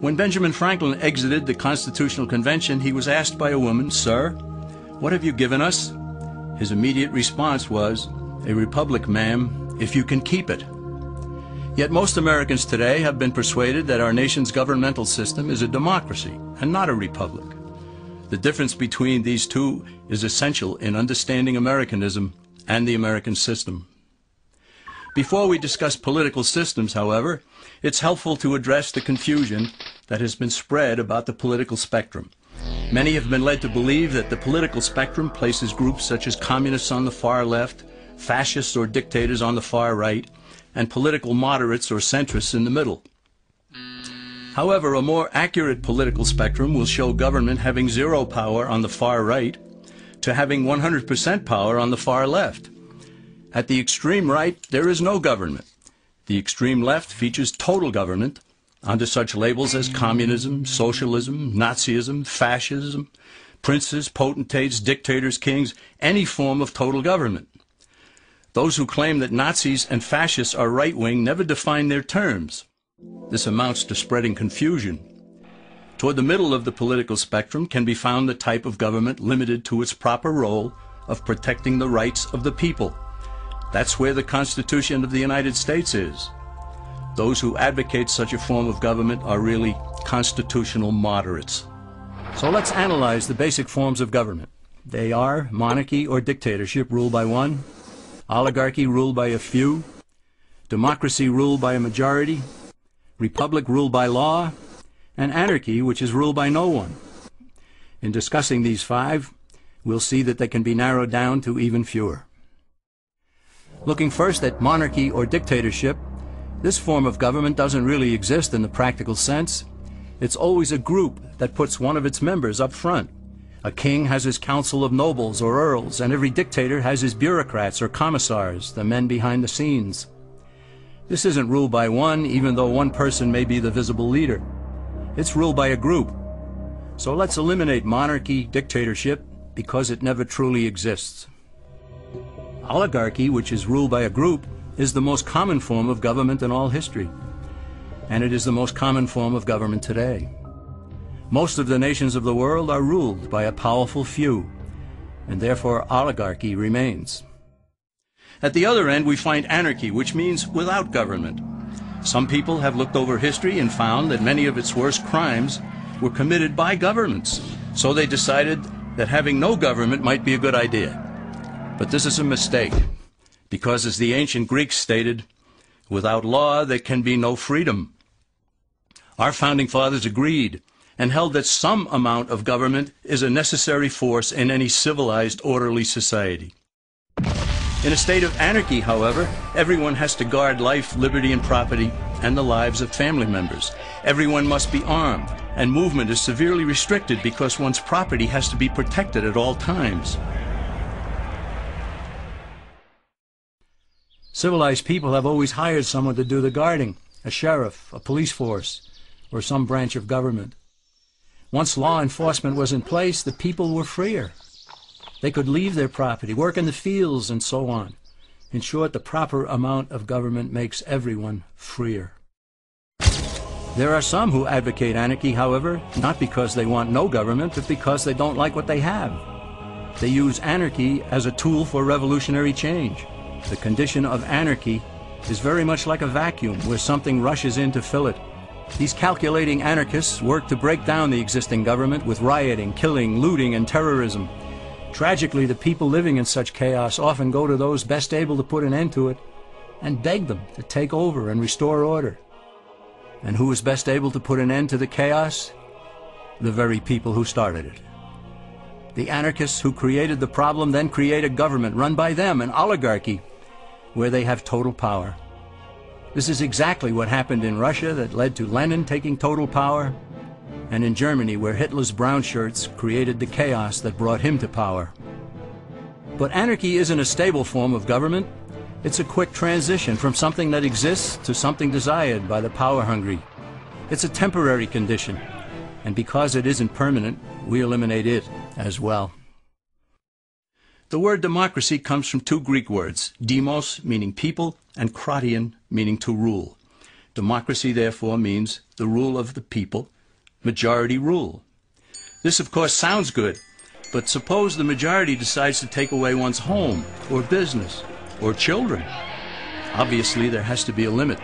When Benjamin Franklin exited the Constitutional Convention, he was asked by a woman, "Sir, what have you given us?" His immediate response was, "A republic, ma'am, if you can keep it." Yet most Americans today have been persuaded that our nation's governmental system is a democracy and not a republic. The difference between these two is essential in understanding Americanism and the American system. Before we discuss political systems, however, it's helpful to address the confusion that has been spread about the political spectrum. Many have been led to believe that the political spectrum places groups such as communists on the far left, fascists or dictators on the far right, and political moderates or centrists in the middle. However, a more accurate political spectrum will show government having zero power on the far right to having 100% power on the far left. At the extreme right, there is no government. The extreme left features total government under such labels as communism, socialism, Nazism, fascism, princes, potentates, dictators, kings, any form of total government. Those who claim that Nazis and fascists are right-wing never define their terms. This amounts to spreading confusion. Toward the middle of the political spectrum can be found the type of government limited to its proper role of protecting the rights of the people. That's where the Constitution of the United States is. Those who advocate such a form of government are really constitutional moderates. So let's analyze the basic forms of government. They are monarchy or dictatorship ruled by one, oligarchy ruled by a few, democracy ruled by a majority, republic ruled by law, and anarchy, which is ruled by no one. In discussing these five, we'll see that they can be narrowed down to even fewer. Looking first at monarchy or dictatorship, this form of government doesn't really exist in the practical sense. It's always a group that puts one of its members up front. A king has his council of nobles or earls, and every dictator has his bureaucrats or commissars, the men behind the scenes. This isn't ruled by one, even though one person may be the visible leader. It's ruled by a group. So let's eliminate monarchy, dictatorship, because it never truly exists. Oligarchy, which is ruled by a group, is the most common form of government in all history. And it is the most common form of government today. Most of the nations of the world are ruled by a powerful few, and therefore oligarchy remains. At the other end, we find anarchy, which means without government. Some people have looked over history and found that many of its worst crimes were committed by governments, so they decided that having no government might be a good idea. But this is a mistake, because as the ancient Greeks stated, without law there can be no freedom. Our founding fathers agreed and held that some amount of government is a necessary force in any civilized, orderly society. In a state of anarchy, however, everyone has to guard life, liberty, and property, and the lives of family members. Everyone must be armed, and movement is severely restricted because one's property has to be protected at all times. Civilized people have always hired someone to do the guarding, a sheriff, a police force, or some branch of government. Once law enforcement was in place, the people were freer. They could leave their property, work in the fields, and so on. In short, the proper amount of government makes everyone freer. There are some who advocate anarchy, however, not because they want no government, but because they don't like what they have. They use anarchy as a tool for revolutionary change. The condition of anarchy is very much like a vacuum where something rushes in to fill it. These calculating anarchists work to break down the existing government with rioting, killing, looting, and terrorism. Tragically, the people living in such chaos often go to those best able to put an end to it and beg them to take over and restore order. And who is best able to put an end to the chaos? The very people who started it. The anarchists who created the problem then create a government run by them, an oligarchy, where they have total power. This is exactly what happened in Russia that led to Lenin taking total power, and in Germany where Hitler's brown shirts created the chaos that brought him to power. But anarchy isn't a stable form of government. It's a quick transition from something that exists to something desired by the power-hungry. It's a temporary condition, and because it isn't permanent, we eliminate it as well. The word democracy comes from two Greek words, demos, meaning people, and kratein, meaning to rule. Democracy, therefore, means the rule of the people, majority rule. This, of course, sounds good, but suppose the majority decides to take away one's home, or business, or children. Obviously, there has to be a limit.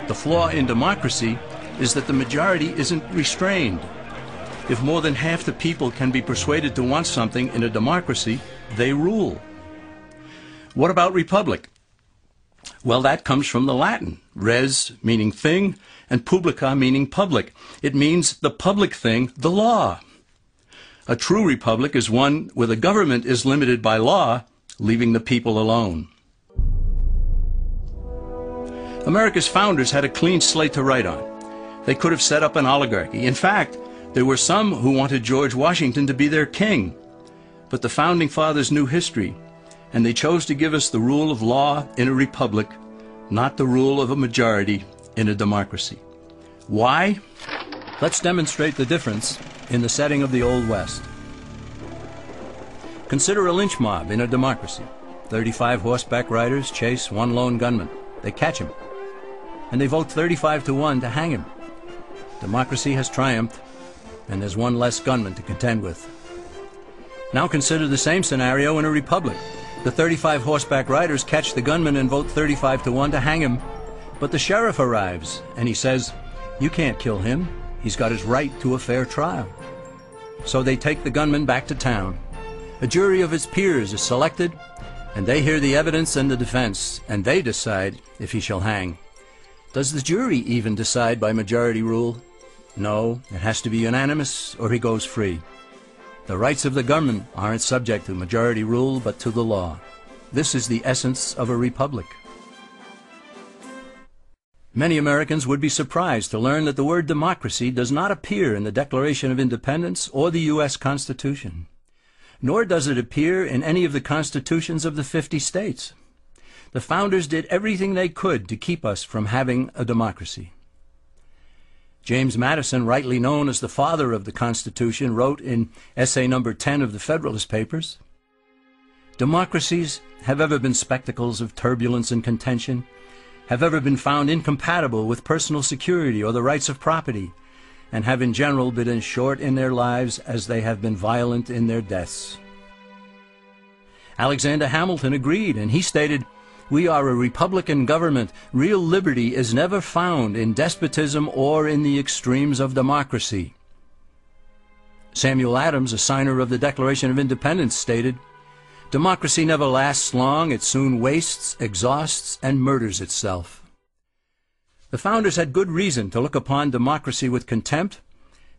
The flaw in democracy is that the majority isn't restrained. If more than half the people can be persuaded to want something in a democracy, they rule. What about republic? Well, that comes from the Latin, res meaning thing, and publica meaning public. It means the public thing, the law. A true republic is one where the government is limited by law, leaving the people alone. America's founders had a clean slate to write on. They could have set up an oligarchy. In fact, there were some who wanted George Washington to be their king. But the Founding Fathers knew history, and they chose to give us the rule of law in a republic, not the rule of a majority in a democracy. Why? Let's demonstrate the difference in the setting of the Old West. Consider a lynch mob in a democracy. 35 horseback riders chase one lone gunman. They catch him, and they vote 35-1 to hang him. Democracy has triumphed, and there's one less gunman to contend with. Now consider the same scenario in a republic. The 35 horseback riders catch the gunman and vote 35-1 to hang him, but the sheriff arrives, and he says, "You can't kill him. He's got his right to a fair trial." So they take the gunman back to town. A jury of his peers is selected, and they hear the evidence and the defense, and they decide if he shall hang. Does the jury even decide by majority rule? No, it has to be unanimous or he goes free. The rights of the gunman aren't subject to majority rule but to the law. This is the essence of a republic. Many Americans would be surprised to learn that the word democracy does not appear in the Declaration of Independence or the U.S. Constitution, nor does it appear in any of the constitutions of the 50 states. The founders did everything they could to keep us from having a democracy. James Madison, rightly known as the father of the Constitution, wrote in essay number 10 of the Federalist Papers, "Democracies have ever been spectacles of turbulence and contention, have ever been found incompatible with personal security or the rights of property, and have in general been as short in their lives as they have been violent in their deaths." Alexander Hamilton agreed, and he stated, "We are a republican government. Real liberty is never found in despotism or in the extremes of democracy." Samuel Adams, a signer of the Declaration of Independence, stated, "Democracy never lasts long. It soon wastes, exhausts, and murders itself." The founders had good reason to look upon democracy with contempt,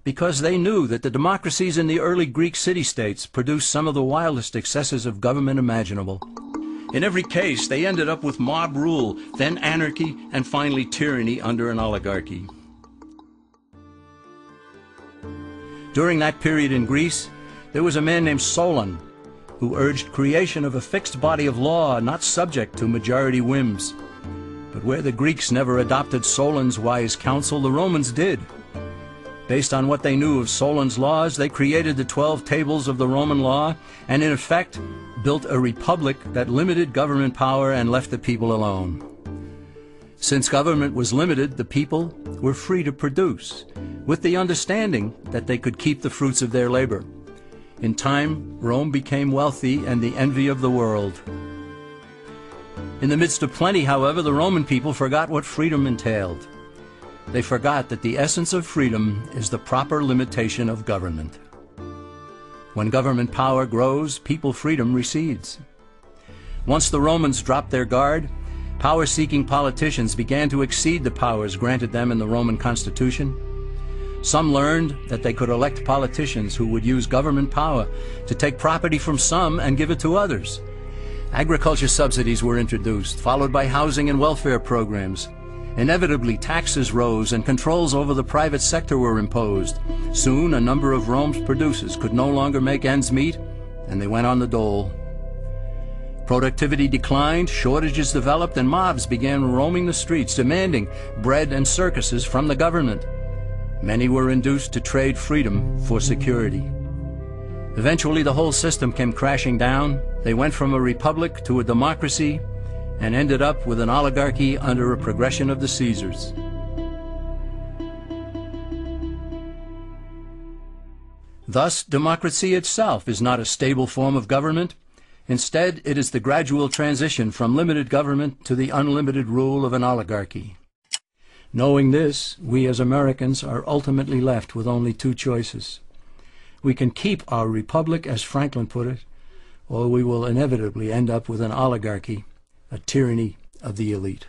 because they knew that the democracies in the early Greek city-states produced some of the wildest excesses of government imaginable. In every case, they ended up with mob rule, then anarchy, and finally tyranny under an oligarchy. During that period in Greece, there was a man named Solon, who urged creation of a fixed body of law not subject to majority whims. But where the Greeks never adopted Solon's wise counsel, the Romans did. Based on what they knew of Solon's laws, they created the 12 tables of the Roman law, and in effect built a republic that limited government power and left the people alone. Since government was limited, the people were free to produce, with the understanding that they could keep the fruits of their labor. In time, Rome became wealthy and the envy of the world. In the midst of plenty, however, the Roman people forgot what freedom entailed. They forgot that the essence of freedom is the proper limitation of government. When government power grows, people freedom recedes. Once the Romans dropped their guard, power-seeking politicians began to exceed the powers granted them in the Roman Constitution. Some learned that they could elect politicians who would use government power to take property from some and give it to others. Agriculture subsidies were introduced, followed by housing and welfare programs. Inevitably, taxes rose and controls over the private sector were imposed. Soon, a number of Rome's producers could no longer make ends meet, and they went on the dole. Productivity declined, shortages developed, and mobs began roaming the streets, demanding bread and circuses from the government. Many were induced to trade freedom for security. Eventually, the whole system came crashing down. They went from a republic to a democracy, and ended up with an oligarchy under a progression of the Caesars. Thus, democracy itself is not a stable form of government. Instead, it is the gradual transition from limited government to the unlimited rule of an oligarchy. Knowing this, we as Americans are ultimately left with only two choices. We can keep our republic, as Franklin put it, or we will inevitably end up with an oligarchy, a tyranny of the elite.